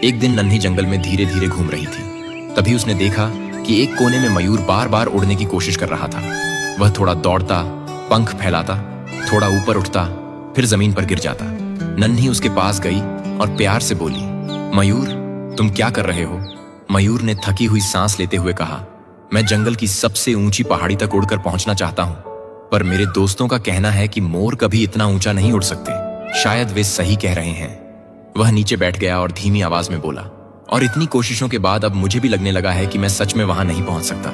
एक दिन नन्ही जंगल में धीरे धीरे घूम रही थी। तभी उसने देखा कि एक कोने में मयूर बार बार उड़ने की कोशिश कर रहा था। वह थोड़ा दौड़ता, पंख फैलाता, थोड़ा ऊपर उठता, फिर जमीन पर गिर जाता। नन्ही उसके पास गई और प्यार से बोली, मयूर, तुम क्या कर रहे हो? मयूर ने थकी हुई सांस लेते हुए कहा, मैं जंगल की सबसे ऊंची पहाड़ी तक उड़कर पहुंचना चाहता हूं, पर मेरे दोस्तों का कहना है कि मोर कभी इतना ऊंचा नहीं उड़ सकते। शायद वे सही कह रहे हैं। वह नीचे बैठ गया और धीमी आवाज में बोला, और इतनी कोशिशों के बाद अब मुझे भी लगने लगा है कि मैं सच में वहां नहीं पहुंच सकता।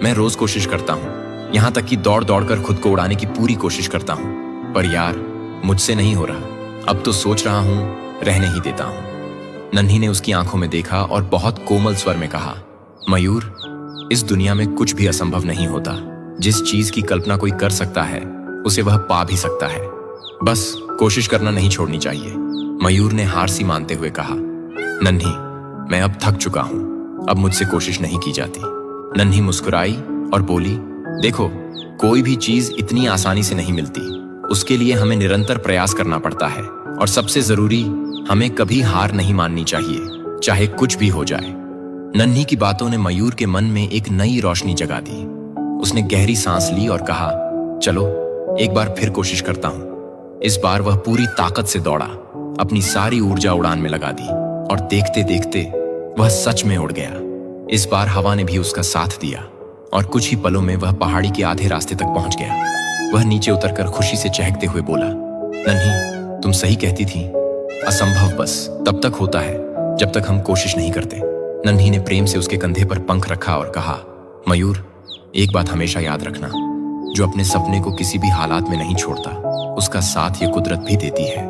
मैं रोज कोशिश करता हूं, यहां तक कि दौड़ दौड़ कर खुद को उड़ाने की पूरी कोशिश करता हूं, पर यार मुझसे नहीं हो रहा। अब तो सोच रहा हूं रहने ही देता हूं। नन्ही ने उसकी आंखों में देखा और बहुत कोमल स्वर में कहा, मयूर, इस दुनिया में कुछ भी असंभव नहीं होता। जिस चीज की कल्पना कोई कर सकता है उसे वह पा भी सकता है। बस कोशिश करना नहीं छोड़नी चाहिए। मयूर ने हार सी मानते हुए कहा, नन्ही, मैं अब थक चुका हूं, अब मुझसे कोशिश नहीं की जाती। नन्ही मुस्कुराई और बोली, देखो, कोई भी चीज इतनी आसानी से नहीं मिलती। उसके लिए हमें निरंतर प्रयास करना पड़ता है, और सबसे जरूरी, हमें कभी हार नहीं माननी चाहिए, चाहे कुछ भी हो जाए। नन्ही की बातों ने मयूर के मन में एक नई रोशनी जगा दी। उसने गहरी सांस ली और कहा, चलो एक बार फिर कोशिश करता हूं। इस बार वह पूरी ताकत से दौड़ा, अपनी सारी ऊर्जा उड़ान में लगा दी, और देखते देखते वह सच में उड़ गया। इस बार हवा ने भी उसका साथ दिया, और कुछ ही पलों में वह पहाड़ी के आधे रास्ते तक पहुंच गया। वह नीचे उतरकर खुशी से चहकते हुए बोला, नन्ही, तुम सही कहती थी। असंभव बस तब तक होता है जब तक हम कोशिश नहीं करते। नन्ही ने प्रेम से उसके कंधे पर पंख रखा और कहा, मयूर, एक बात हमेशा याद रखना, जो अपने सपने को किसी भी हालात में नहीं छोड़ता, उसका साथ ये कुदरत भी देती है।